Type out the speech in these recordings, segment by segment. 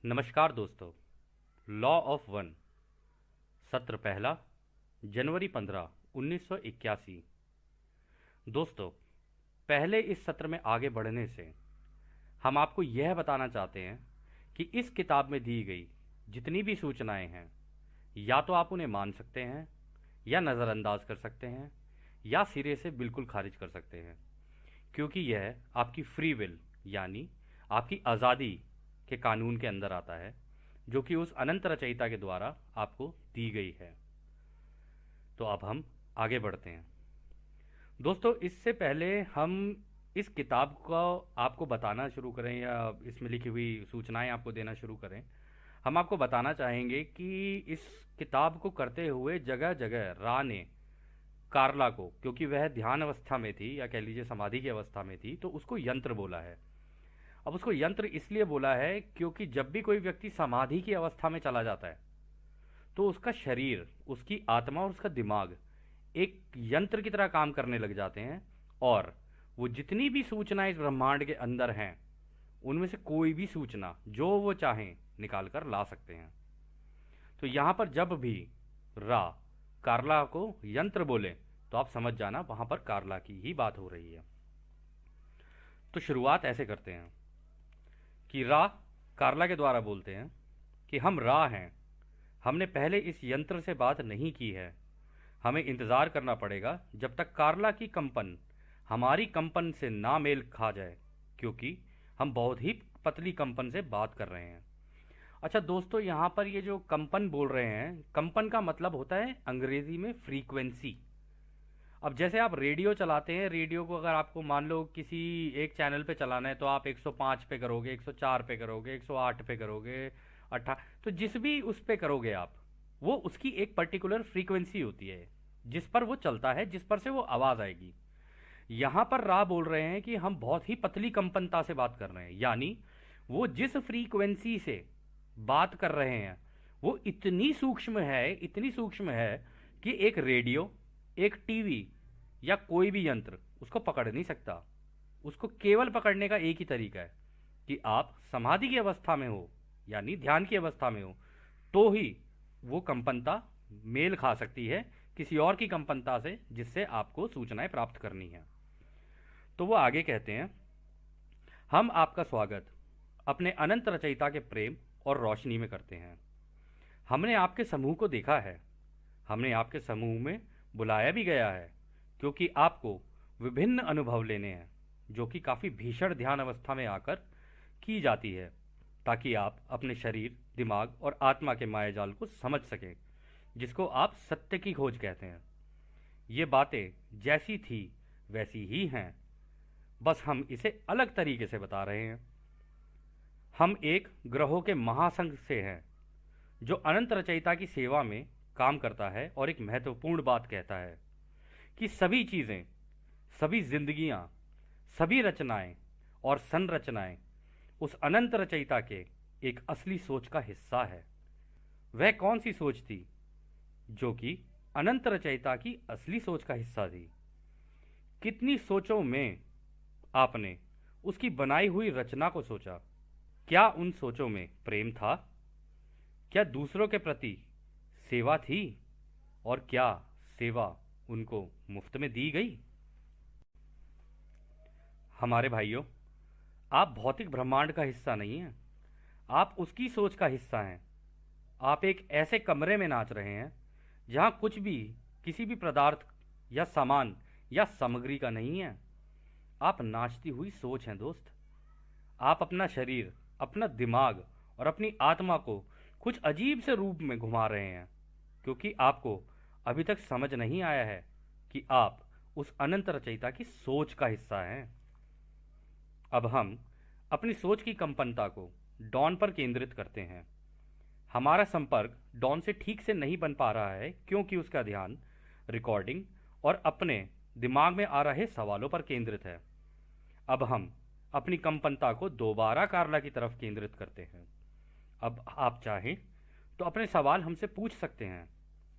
नमस्कार दोस्तों। Law of one, सत्र पहला, जनवरी 15, 1981। दोस्तों, पहले इस सत्र में आगे बढ़ने से हम आपको यह बताना चाहते हैं कि इस किताब में दी गई जितनी भी सूचनाएं हैं, या तो आप उन्हें मान सकते हैं, या नज़रअंदाज कर सकते हैं, या सिरे से बिल्कुल खारिज कर सकते हैं, क्योंकि यह आपकी फ्री विल यानी आपकी आज़ादी के कानून के अंदर आता है, जो कि उस अनंत रचयिता के द्वारा आपको दी गई है। तो अब हम आगे बढ़ते हैं। दोस्तों, इससे पहले हम इस किताब को आपको बताना शुरू करें या इसमें लिखी हुई सूचनाएं आपको देना शुरू करें, हम आपको बताना चाहेंगे कि इस किताब को करते हुए जगह जगह रा ने कार्ला को, क्योंकि वह ध्यान अवस्था में थी या कह लीजिए समाधि की अवस्था में थी, तो उसको यंत्र बोला है। अब उसको यंत्र इसलिए बोला है क्योंकि जब भी कोई व्यक्ति समाधि की अवस्था में चला जाता है तो उसका शरीर, उसकी आत्मा और उसका दिमाग एक यंत्र की तरह काम करने लग जाते हैं, और वो जितनी भी सूचनाएं इस ब्रह्मांड के अंदर हैं उनमें से कोई भी सूचना जो वो चाहें निकाल कर ला सकते हैं। तो यहां पर जब भी रा कार्ला को यंत्र बोले तो आप समझ जाना वहां पर कार्ला की ही बात हो रही है। तो शुरुआत ऐसे करते हैं कि रा कार्ला के द्वारा बोलते हैं कि हम रा हैं, हमने पहले इस यंत्र से बात नहीं की है, हमें इंतज़ार करना पड़ेगा जब तक कार्ला की कंपन हमारी कंपन से ना मेल खा जाए, क्योंकि हम बहुत ही पतली कंपन से बात कर रहे हैं। अच्छा दोस्तों, यहाँ पर ये जो कंपन बोल रहे हैं, कंपन का मतलब होता है अंग्रेजी में फ्रीक्वेंसी। अब जैसे आप रेडियो चलाते हैं, रेडियो को अगर आपको मान लो किसी एक चैनल पे चलाना है तो आप 105 पे करोगे, 104 पे करोगे, 108 पे करोगे, 18, तो जिस भी उस पे करोगे आप, वो उसकी एक पर्टिकुलर फ्रीक्वेंसी होती है जिस पर वो चलता है, जिस पर से वो आवाज़ आएगी। यहाँ पर रा बोल रहे हैं कि हम बहुत ही पतली कंपनता से बात कर रहे हैं, यानी वो जिस फ्रीक्वेंसी से बात कर रहे हैं वो इतनी सूक्ष्म है, इतनी सूक्ष्म है कि एक रेडियो, एक टीवी या कोई भी यंत्र उसको पकड़ नहीं सकता। उसको केवल पकड़ने का एक ही तरीका है कि आप समाधि की अवस्था में हो, यानी ध्यान की अवस्था में हो, तो ही वो कंपनता मेल खा सकती है किसी और की कंपनता से जिससे आपको सूचनाएं प्राप्त करनी है। तो वो आगे कहते हैं, हम आपका स्वागत अपने अनंत रचयिता के प्रेम और रोशनी में करते हैं। हमने आपके समूह को देखा है, हमने आपके समूह में बुलाया भी गया है, क्योंकि आपको विभिन्न अनुभव लेने हैं जो कि काफ़ी भीषण ध्यान अवस्था में आकर की जाती है, ताकि आप अपने शरीर, दिमाग और आत्मा के मायाजाल को समझ सकें, जिसको आप सत्य की खोज कहते हैं। ये बातें जैसी थी वैसी ही हैं, बस हम इसे अलग तरीके से बता रहे हैं। हम एक ग्रहों के महासंघ से हैं जो अनंत रचयिता की सेवा में काम करता है, और एक महत्वपूर्ण बात कहता है कि सभी चीज़ें, सभी जिंदगियां, सभी रचनाएं और संरचनाएं उस अनंत रचयिता के एक असली सोच का हिस्सा है। वह कौन सी सोच थी जो कि अनंत रचयिता की असली सोच का हिस्सा थी? कितनी सोचों में आपने उसकी बनाई हुई रचना को सोचा? क्या उन सोचों में प्रेम था? क्या दूसरों के प्रति सेवा थी? और क्या सेवा उनको मुफ्त में दी गई? हमारे भाइयों, आप भौतिक ब्रह्मांड का हिस्सा नहीं हैं, आप उसकी सोच का हिस्सा हैं। आप एक ऐसे कमरे में नाच रहे हैं जहां कुछ भी, किसी भी पदार्थ या सामान या सामग्री का नहीं है। आप नाचती हुई सोच हैं दोस्त। आप अपना शरीर, अपना दिमाग और अपनी आत्मा को कुछ अजीब से रूप में घुमा रहे हैं, क्योंकि आपको अभी तक समझ नहीं आया है कि आप उस अनंत रचयिता की सोच का हिस्सा हैं। अब हम अपनी सोच की कंपनता को डॉन पर केंद्रित करते हैं। हमारा संपर्क डॉन से ठीक से नहीं बन पा रहा है, क्योंकि उसका ध्यान रिकॉर्डिंग और अपने दिमाग में आ रहे सवालों पर केंद्रित है। अब हम अपनी कंपनता को दोबारा कार्ला की तरफ केंद्रित करते हैं। अब आप चाहें तो अपने सवाल हमसे पूछ सकते हैं।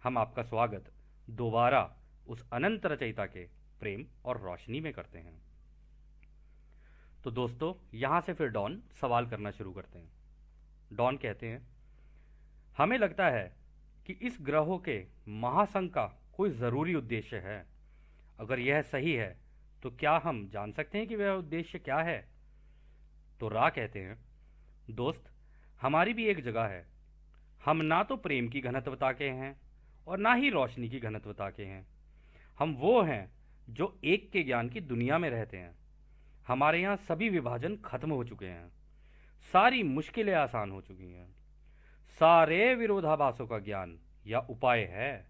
हम आपका स्वागत दोबारा उस अनंत रचयिता के प्रेम और रोशनी में करते हैं। तो दोस्तों, यहां से फिर डॉन सवाल करना शुरू करते हैं। डॉन कहते हैं, हमें लगता है कि इस ग्रहों के महासंघ का कोई ज़रूरी उद्देश्य है। अगर यह सही है तो क्या हम जान सकते हैं कि वह उद्देश्य क्या है? तो रा कहते हैं, दोस्त, हमारी भी एक जगह है। हम ना तो प्रेम की घनत्वता के हैं और ना ही रोशनी की घनत्वता के हैं। हम वो हैं जो एक के ज्ञान की दुनिया में रहते हैं। हमारे यहाँ सभी विभाजन खत्म हो चुके हैं, सारी मुश्किलें आसान हो चुकी हैं, सारे विरोधाभासों का ज्ञान या उपाय है।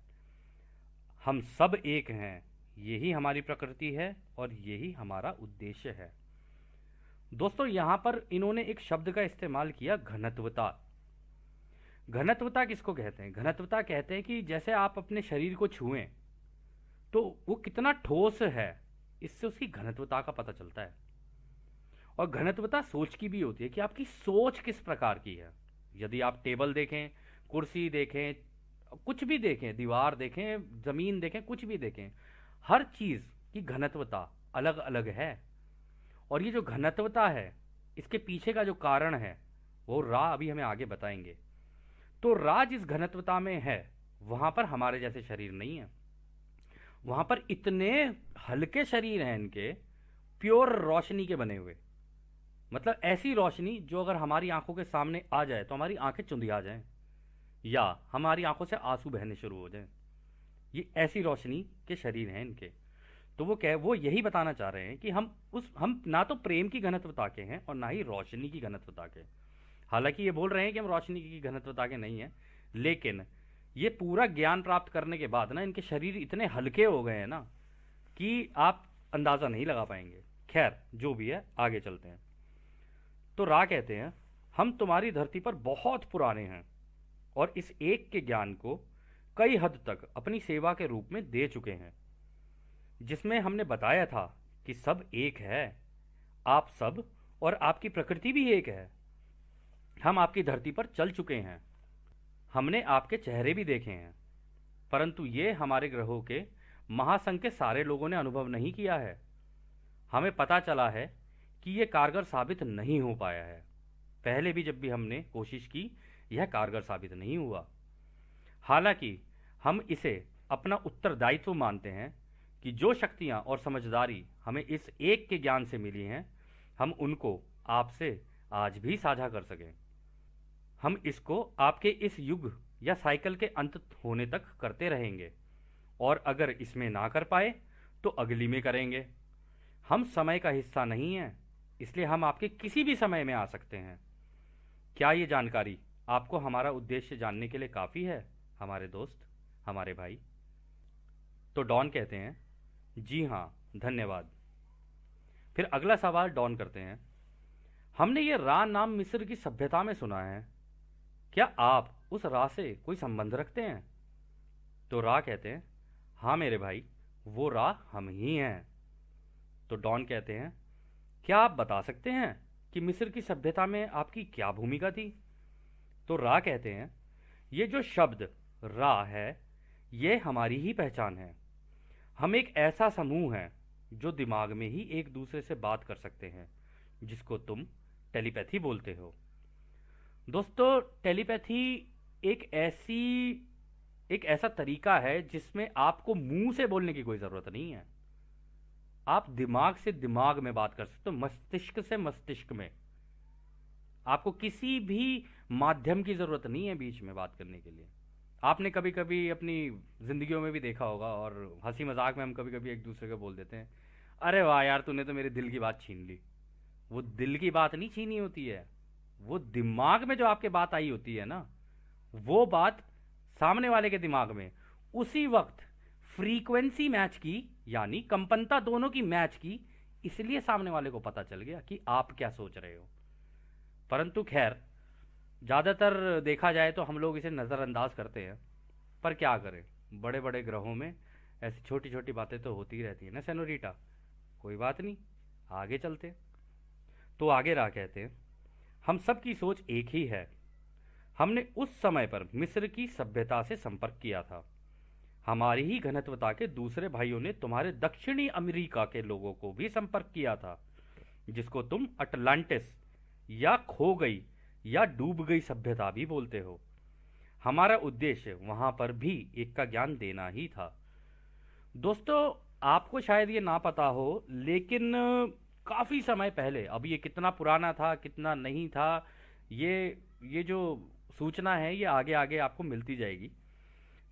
हम सब एक हैं, यही हमारी प्रकृति है और यही हमारा उद्देश्य है। दोस्तों, यहां पर इन्होंने एक शब्द का इस्तेमाल किया, घनत्वता। घनत्वता किसको कहते हैं? घनत्वता कहते हैं कि जैसे आप अपने शरीर को छुएं तो वो कितना ठोस है, इससे उसकी घनत्वता का पता चलता है। और घनत्वता सोच की भी होती है कि आपकी सोच किस प्रकार की है। यदि आप टेबल देखें, कुर्सी देखें, कुछ भी देखें, दीवार देखें, जमीन देखें, कुछ भी देखें, हर चीज की घनत्वता अलग अलग है। और ये जो घनत्वता है, इसके पीछे का जो कारण है वो रा अभी हमें आगे बताएंगे। तो रा जिस घनत्वता में है वहां पर हमारे जैसे शरीर नहीं है। वहां पर इतने हल्के शरीर हैं इनके, प्योर रोशनी के बने हुए। मतलब ऐसी रोशनी जो अगर हमारी आंखों के सामने आ जाए तो हमारी आंखें चुंधिया जाएं या हमारी आंखों से आंसू बहने शुरू हो जाएं। ये ऐसी रोशनी के शरीर हैं इनके। तो वो यही बताना चाह रहे हैं कि हम ना तो प्रेम की घनत्वता के हैं और ना ही रोशनी की घनत्वता के। हालांकि ये बोल रहे हैं कि हम रोशनी की घनत्वता के नहीं हैं, लेकिन ये पूरा ज्ञान प्राप्त करने के बाद ना इनके शरीर इतने हल्के हो गए हैं ना कि आप अंदाजा नहीं लगा पाएंगे। खैर, जो भी है, आगे चलते हैं। तो रा कहते हैं, हम तुम्हारी धरती पर बहुत पुराने हैं और इस एक के ज्ञान को कई हद तक अपनी सेवा के रूप में दे चुके हैं, जिसमें हमने बताया था कि सब एक है। आप सब और आपकी प्रकृति भी एक है। हम आपकी धरती पर चल चुके हैं, हमने आपके चेहरे भी देखे हैं, परंतु ये हमारे ग्रहों के महासंघ के सारे लोगों ने अनुभव नहीं किया है। हमें पता चला है कि यह कारगर साबित नहीं हो पाया है। पहले भी जब भी हमने कोशिश की, यह कारगर साबित नहीं हुआ। हालांकि हम इसे अपना उत्तरदायित्व मानते हैं कि जो शक्तियां और समझदारी हमें इस एक के ज्ञान से मिली हैं, हम उनको आपसे आज भी साझा कर सकें। हम इसको आपके इस युग या साइकिल के अंत होने तक करते रहेंगे, और अगर इसमें ना कर पाए तो अगली में करेंगे। हम समय का हिस्सा नहीं हैं, इसलिए हम आपके किसी भी समय में आ सकते हैं। क्या ये जानकारी आपको हमारा उद्देश्य जानने के लिए काफ़ी है, हमारे दोस्त, हमारे भाई? तो डॉन कहते हैं, जी हाँ, धन्यवाद। फिर अगला सवाल डॉन करते हैं, हमने ये रा नाम मिस्र की सभ्यता में सुना है, क्या आप उस रा से कोई संबंध रखते हैं? तो रा कहते हैं, हाँ मेरे भाई, वो रा हम ही हैं। तो डॉन कहते हैं, क्या आप बता सकते हैं कि मिस्र की सभ्यता में आपकी क्या भूमिका थी? तो रा कहते हैं, ये जो शब्द रा है, ये हमारी ही पहचान है। हम एक ऐसा समूह है जो दिमाग में ही एक दूसरे से बात कर सकते हैं, जिसको तुम टेलीपैथी बोलते हो। दोस्तों, टेलीपैथी एक ऐसा तरीका है जिसमें आपको मुंह से बोलने की कोई जरूरत नहीं है। आप दिमाग से दिमाग में बात कर सकते हो, मस्तिष्क से मस्तिष्क में। आपको किसी भी माध्यम की जरूरत नहीं है बीच में बात करने के लिए। आपने कभी कभी अपनी जिंदगियों में भी देखा होगा, और हंसी मजाक में हम कभी कभी एक दूसरे को बोल देते हैं, अरे वाह यार, तूने तो मेरे दिल की बात छीन ली। वो दिल की बात नहीं छीनी होती है, वो दिमाग में जो आपके बात आई होती है ना, वो बात सामने वाले के दिमाग में उसी वक्त फ्रीक्वेंसी मैच की, यानी कंपनता दोनों की मैच की, इसलिए सामने वाले को पता चल गया कि आप क्या सोच रहे हो। परंतु खैर, ज़्यादातर देखा जाए तो हम लोग इसे नज़रअंदाज करते हैं, पर क्या करें, बड़े बड़े ग्रहों में ऐसी छोटी छोटी बातें तो होती ही रहती है ना सेनोरिटा। कोई बात नहीं, आगे चलते हैं। तो आगे रहा कहते हैं, हम सब की सोच एक ही है। हमने उस समय पर मिस्र की सभ्यता से संपर्क किया था। हमारी ही घनत्वता के दूसरे भाइयों ने तुम्हारे दक्षिणी अमेरिका के लोगों को भी संपर्क किया था, जिसको तुम अटलांटिस या खो गई या डूब गई सभ्यता भी बोलते हो। हमारा उद्देश्य वहां पर भी एक का ज्ञान देना ही था। दोस्तों, आपको शायद ये ना पता हो, लेकिन काफी समय पहले, अब ये कितना पुराना था कितना नहीं था, ये ये जो सूचना है ये आगे आगे आपको मिलती जाएगी।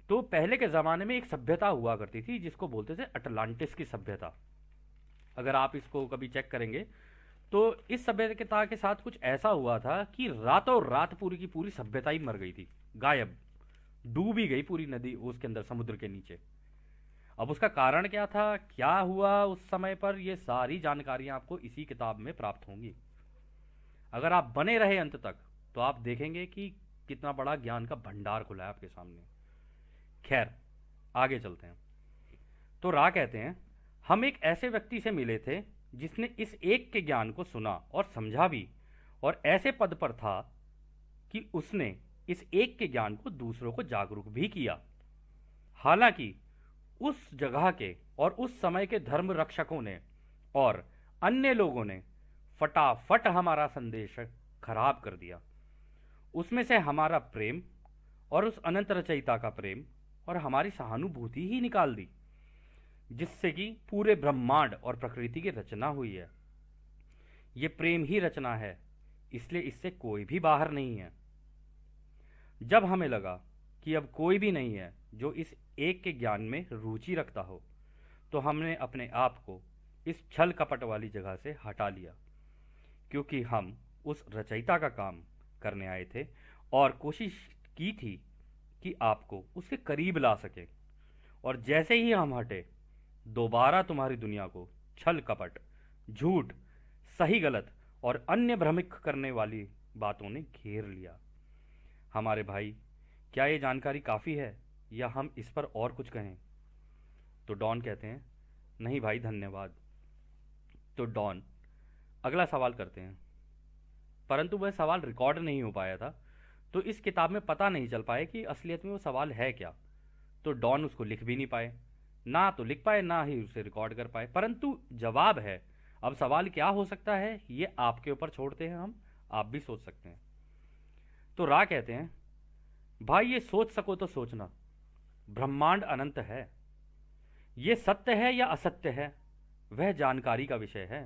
तो पहले के ज़माने में एक सभ्यता हुआ करती थी जिसको बोलते थे अटलांटिस की सभ्यता। अगर आप इसको कभी चेक करेंगे तो इस सभ्यता के साथ कुछ ऐसा हुआ था कि रातों रात पूरी की पूरी सभ्यता ही मर गई थी, गायब, डूब ही गई पूरी नदी उसके अंदर, समुद्र के नीचे। अब उसका कारण क्या था, क्या हुआ उस समय पर, ये सारी जानकारियां आपको इसी किताब में प्राप्त होंगी। अगर आप बने रहे अंत तक तो आप देखेंगे कि कितना बड़ा ज्ञान का भंडार खुला है आपके सामने। खैर, आगे चलते हैं। तो रा कहते हैं, हम एक ऐसे व्यक्ति से मिले थे जिसने इस एक के ज्ञान को सुना और समझा भी, और ऐसे पद पर था कि उसने इस एक के ज्ञान को दूसरों को जागरूक भी किया। हालांकि उस जगह के और उस समय के धर्म रक्षकों ने और अन्य लोगों ने फटाफट हमारा संदेश खराब कर दिया। उसमें से हमारा प्रेम और उस अनंत रचयिता का प्रेम और हमारी सहानुभूति ही निकाल दी, जिससे कि पूरे ब्रह्मांड और प्रकृति की रचना हुई है। ये प्रेम ही रचना है, इसलिए इससे कोई भी बाहर नहीं है। जब हमें लगा कि अब कोई भी नहीं है जो इस एक के ज्ञान में रुचि रखता हो, तो हमने अपने आप को इस छल कपट वाली जगह से हटा लिया, क्योंकि हम उस रचयिता का काम करने आए थे और कोशिश की थी कि आपको उसके करीब ला सके। और जैसे ही हम हटे, दोबारा तुम्हारी दुनिया को छल कपट, झूठ, सही गलत और अन्य भ्रमित करने वाली बातों ने घेर लिया। हमारे भाई, क्या ये जानकारी काफ़ी है या हम इस पर और कुछ कहें? तो डॉन कहते हैं, नहीं भाई, धन्यवाद। तो डॉन अगला सवाल करते हैं, परंतु वह सवाल रिकॉर्ड नहीं हो पाया था, तो इस किताब में पता नहीं चल पाया कि असलियत में वो सवाल है क्या। तो डॉन उसको लिख भी नहीं पाए, ना तो लिख पाए ना ही उसे रिकॉर्ड कर पाए, परंतु जवाब है। अब सवाल क्या हो सकता है ये आपके ऊपर छोड़ते हैं हम, आप भी सोच सकते हैं। तो रा कहते हैं, भाई ये सोच सको तो सोचना, ब्रह्मांड अनंत है। ये सत्य है या असत्य है वह जानकारी का विषय है,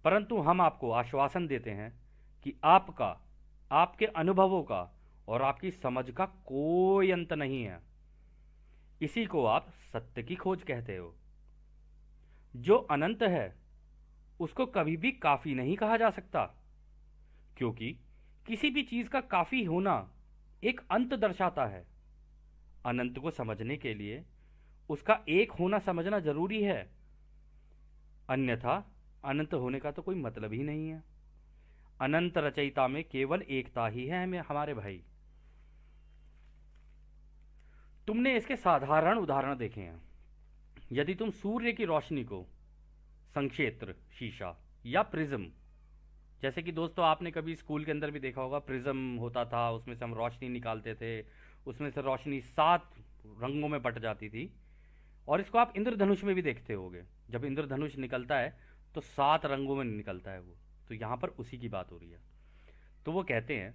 परंतु हम आपको आश्वासन देते हैं कि आपका, आपके अनुभवों का और आपकी समझ का कोई अंत नहीं है। इसी को आप सत्य की खोज कहते हो। जो अनंत है उसको कभी भी काफी नहीं कहा जा सकता, क्योंकि किसी भी चीज का काफी होना एक अंत दर्शाता है। अनंत को समझने के लिए उसका एक होना समझना जरूरी है, अन्यथा अनंत होने का तो कोई मतलब ही नहीं है। अनंत रचयिता में केवल एकता ही है हमारे भाई। तुमने इसके साधारण उदाहरण देखे हैं। यदि तुम सूर्य की रोशनी को संक्षेत्र, शीशा या प्रिज्म, जैसे कि दोस्तों आपने कभी स्कूल के अंदर भी देखा होगा, प्रिज्म होता था, उसमें से हम रोशनी निकालते थे, उसमें से रोशनी 7 रंगों में बट जाती थी। और इसको आप इंद्रधनुष में भी देखते होगे, जब इंद्रधनुष निकलता है तो 7 रंगों में निकलता है वो। तो यहाँ पर उसी की बात हो रही है। तो वो कहते हैं,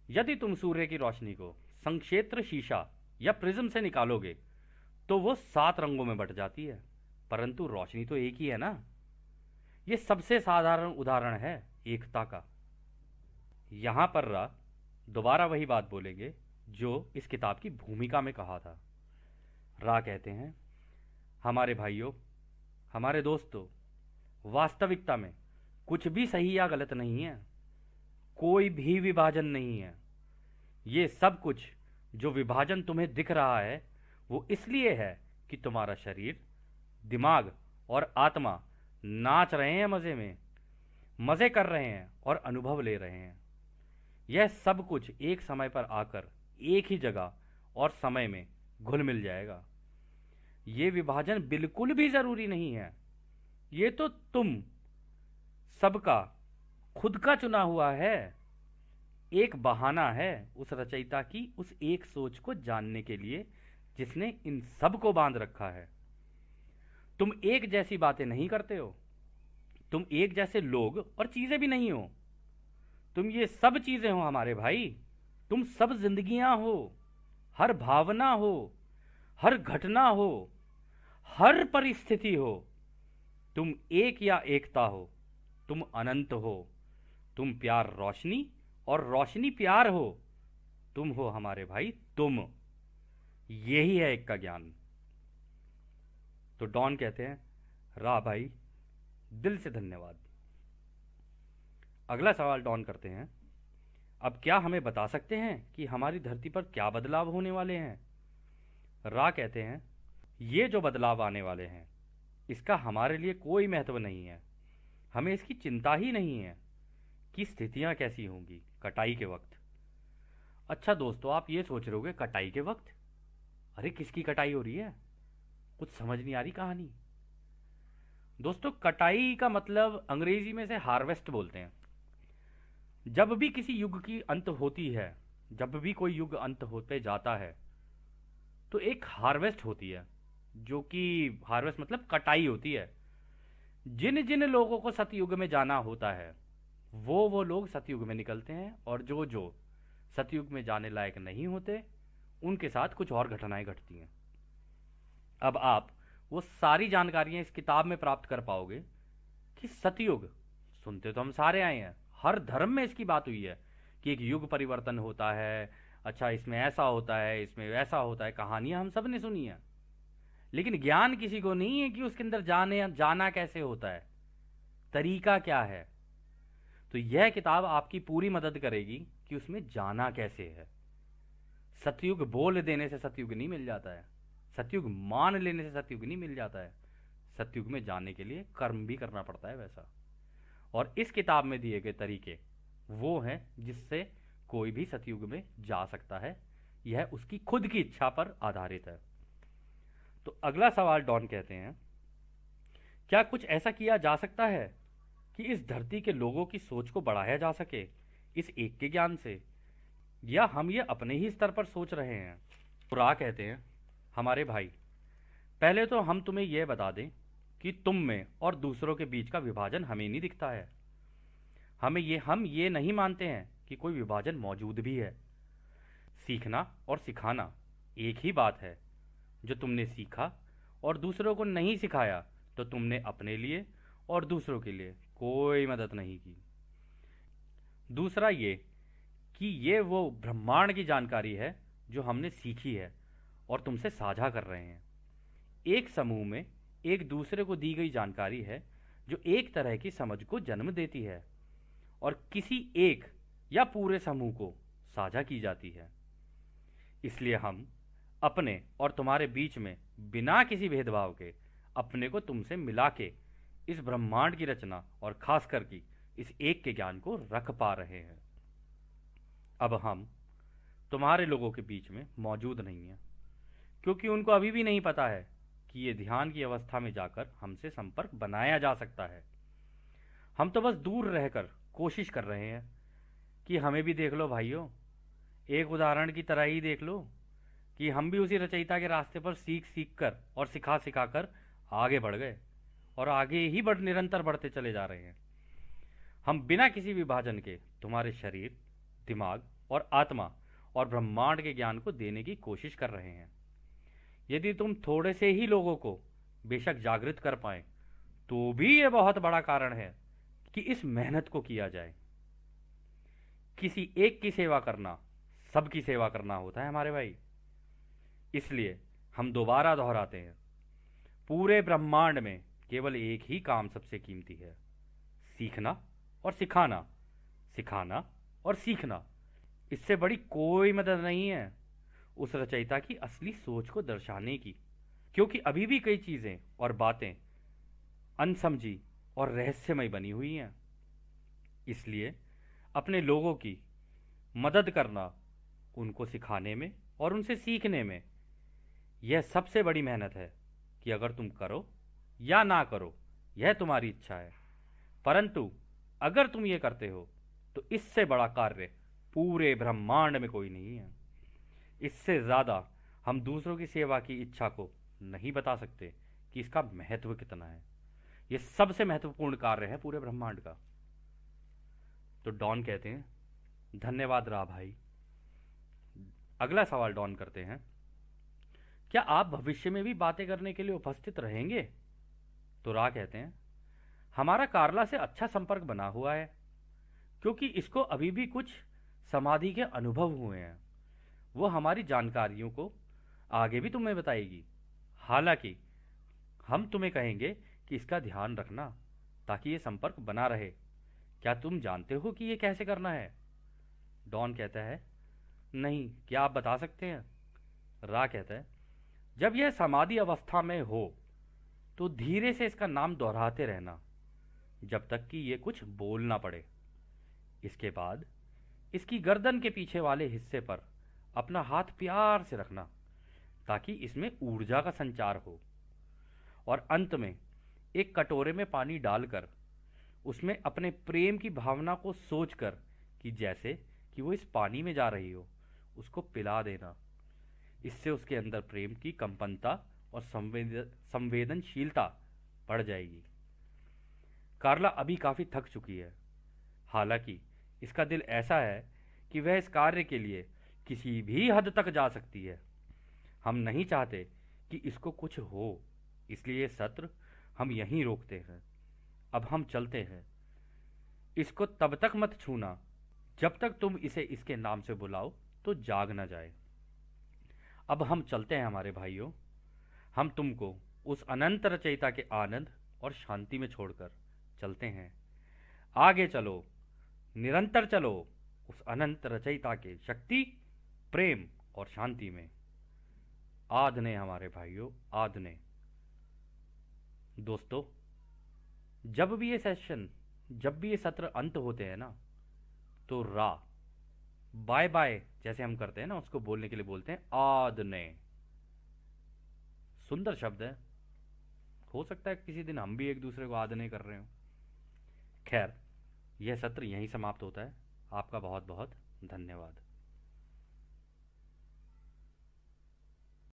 यदि तुम सूर्य की रोशनी को संक्षेत्र, शीशा या प्रिज्म से निकालोगे तो वो 7 रंगों में बट जाती है, परंतु रोशनी तो एक ही है ना। ये सबसे साधारण उदाहरण है एकता का। यहां पर रा दोबारा वही बात बोलेंगे जो इस किताब की भूमिका में कहा था। रा कहते हैं, हमारे भाइयों, हमारे दोस्तों, वास्तविकता में कुछ भी सही या गलत नहीं है, कोई भी विभाजन नहीं है। ये सब कुछ जो विभाजन तुम्हें दिख रहा है वो इसलिए है कि तुम्हारा शरीर, दिमाग और आत्मा नाच रहे हैं, मजे कर रहे हैं और अनुभव ले रहे हैं। यह सब कुछ एक समय पर आकर एक ही जगह और समय में घुल मिल जाएगा। ये विभाजन बिल्कुल भी जरूरी नहीं है। ये तो तुम सबका खुद का चुना हुआ है, एक बहाना है उस रचयिता की उस एक सोच को जानने के लिए जिसने इन सब को बांध रखा है। तुम एक जैसी बातें नहीं करते हो, तुम एक जैसे लोग और चीजें भी नहीं हो। तुम ये सब चीजें हो हमारे भाई। तुम सब जिंदगियां हो, हर भावना हो, हर घटना हो, हर परिस्थिति हो। तुम एक या एकता हो, तुम अनंत हो, तुम प्यार रोशनी और रोशनी प्यार हो। तुम हो हमारे भाई, तुम। यही है एक का ज्ञान। तो डॉन कहते हैं, रा भाई, दिल से धन्यवाद। अगला सवाल डॉन करते हैं, अब क्या हमें बता सकते हैं कि हमारी धरती पर क्या बदलाव होने वाले हैं? रा कहते हैं, ये जो बदलाव आने वाले हैं इसका हमारे लिए कोई महत्व नहीं है। हमें इसकी चिंता ही नहीं है कि स्थितियां कैसी होंगी कटाई के वक्त। अच्छा दोस्तों, आप ये सोच रहे होगे कटाई के वक्त, अरे किसकी कटाई हो रही है? कुछ समझ नहीं आ रही कहानी। दोस्तों, कटाई का मतलब अंग्रेजी में से हार्वेस्ट बोलते हैं। जब भी किसी युग की अंत होती है, जब भी कोई युग अंत होते जाता है, तो एक हार्वेस्ट होती है, जो कि हार्वेस्ट मतलब कटाई होती है। जिन जिन लोगों को सतयुग में जाना होता है वो लोग सतयुग में निकलते हैं, और जो जो सतयुग में जाने लायक नहीं होते उनके साथ कुछ और घटनाएं घटती हैं। अब आप वो सारी जानकारियां इस किताब में प्राप्त कर पाओगे कि सतयुग, सुनते तो हम सारे आए हैं, हर धर्म में इसकी बात हुई है कि एक युग परिवर्तन होता है। अच्छा, इसमें ऐसा होता है, इसमें वैसा होता है, कहानियां हम सब ने सुनी है। लेकिन ज्ञान किसी को नहीं है कि उसके अंदर जाना कैसे होता है, तरीका क्या है। तो यह किताब आपकी पूरी मदद करेगी कि उसमें जाना कैसे है। सतयुग बोल देने से सतयुग नहीं मिल जाता है, सतयुग मान लेने से सतयुग नहीं मिल जाता है। सतयुग में जाने के लिए कर्म भी करना पड़ता है वैसा। और इस किताब में दिए गए तरीके वो हैं जिससे कोई भी सतयुग में जा सकता है। यह उसकी खुद की इच्छा पर आधारित है। तो अगला सवाल डॉन कहते हैं, क्या कुछ ऐसा किया जा सकता है कि इस धरती के लोगों की सोच को बढ़ाया जा सके इस एक के ज्ञान से, या हम ये अपने ही स्तर पर सोच रहे हैं? पुरा कहते हैं, हमारे भाई, पहले तो हम तुम्हें यह बता दें कि तुम में और दूसरों के बीच का विभाजन हमें नहीं दिखता है। हम ये नहीं मानते हैं कि कोई विभाजन मौजूद भी है। सीखना और सिखाना एक ही बात है। जो तुमने सीखा और दूसरों को नहीं सिखाया तो तुमने अपने लिए और दूसरों के लिए कोई मदद नहीं की। दूसरा ये कि ये वो ब्रह्मांड की जानकारी है जो हमने सीखी है और तुमसे साझा कर रहे हैं। एक समूह में एक दूसरे को दी गई जानकारी है जो एक तरह की समझ को जन्म देती है और किसी एक या पूरे समूह को साझा की जाती है। इसलिए हम अपने और तुम्हारे बीच में बिना किसी भेदभाव के अपने को तुमसे मिला के इस ब्रह्मांड की रचना और खास करके इस एक के ज्ञान को रख पा रहे हैं। अब हम तुम्हारे लोगों के बीच में मौजूद नहीं हैं, क्योंकि उनको अभी भी नहीं पता है कि ये ध्यान की अवस्था में जाकर हमसे संपर्क बनाया जा सकता है। हम तो बस दूर रहकर कोशिश कर रहे हैं कि हमें भी देख लो भाइयों, एक उदाहरण की तरह ही देख लो कि हम भी उसी रचयिता के रास्ते पर सीख सीख कर और सिखा सिखा कर आगे बढ़ गए और आगे ही निरंतर बढ़ते चले जा रहे हैं। हम बिना किसी विभाजन के तुम्हारे शरीर, दिमाग और आत्मा और ब्रह्मांड के ज्ञान को देने की कोशिश कर रहे हैं। यदि तुम थोड़े से ही लोगों को बेशक जागृत कर पाए तो भी यह बहुत बड़ा कारण है कि इस मेहनत को किया जाए। किसी एक की सेवा करना सबकी सेवा करना होता है हमारे भाई। इसलिए हम दोबारा दोहराते हैं, पूरे ब्रह्मांड में केवल एक ही काम सबसे कीमती है, सीखना और सिखाना, सिखाना और सीखना। इससे बड़ी कोई मदद नहीं है उस रचयिता की असली सोच को दर्शाने की, क्योंकि अभी भी कई चीजें और बातें अनसमझी और रहस्यमय बनी हुई हैं। इसलिए अपने लोगों की मदद करना, उनको सिखाने में और उनसे सीखने में, यह सबसे बड़ी मेहनत है कि अगर तुम करो या ना करो यह तुम्हारी इच्छा है। परंतु अगर तुम ये करते हो तो इससे बड़ा कार्य पूरे ब्रह्मांड में कोई नहीं है। इससे ज्यादा हम दूसरों की सेवा की इच्छा को नहीं बता सकते कि इसका महत्व कितना है। यह सबसे महत्वपूर्ण कार्य है पूरे ब्रह्मांड का। तो डॉन कहते हैं, धन्यवाद रा भाई। अगला सवाल डॉन करते हैं, क्या आप भविष्य में भी बातें करने के लिए उपस्थित रहेंगे? तो रा कहते हैं, हमारा कार्ला से अच्छा संपर्क बना हुआ है, क्योंकि इसको अभी भी कुछ समाधि के अनुभव हुए हैं। वो हमारी जानकारियों को आगे भी तुम्हें बताएगी। हालांकि हम तुम्हें कहेंगे कि इसका ध्यान रखना ताकि ये संपर्क बना रहे। क्या तुम जानते हो कि ये कैसे करना है? डॉन कहता है, नहीं, क्या आप बता सकते हैं? रा कहता है, जब यह समाधि अवस्था में हो तो धीरे से इसका नाम दोहराते रहना जब तक कि ये कुछ बोल ना पड़े। इसके बाद इसकी गर्दन के पीछे वाले हिस्से पर अपना हाथ प्यार से रखना ताकि इसमें ऊर्जा का संचार हो। और अंत में एक कटोरे में पानी डालकर उसमें अपने प्रेम की भावना को सोचकर कि जैसे कि वो इस पानी में जा रही हो, उसको पिला देना। इससे उसके अंदर प्रेम की कंपनता और संवेदनशीलता बढ़ जाएगी। कार्ला अभी काफी थक चुकी है, हालांकि इसका दिल ऐसा है कि वह इस कार्य के लिए किसी भी हद तक जा सकती है। हम नहीं चाहते कि इसको कुछ हो, इसलिए ये सत्र हम यहीं रोकते हैं। अब हम चलते हैं। इसको तब तक मत छूना जब तक तुम इसे इसके नाम से बुलाओ तो जाग ना जाए। अब हम चलते हैं हमारे भाइयों। हम तुमको उस अनंत रचयिता के आनंद और शांति में छोड़कर चलते हैं। आगे चलो, निरंतर चलो उस अनंत रचयिता के शक्ति, प्रेम और शांति में। आदने हमारे भाइयों, आदने। दोस्तों, जब भी ये सत्र अंत होते हैं ना, तो रा बाय बाय जैसे हम करते हैं ना, उसको बोलने के लिए बोलते हैं आदने। सुंदर शब्द है। हो सकता है किसी दिन हम भी एक दूसरे को आदने कर रहे हो। खैर, यह सत्र यहीं समाप्त होता है। आपका बहुत बहुत धन्यवाद।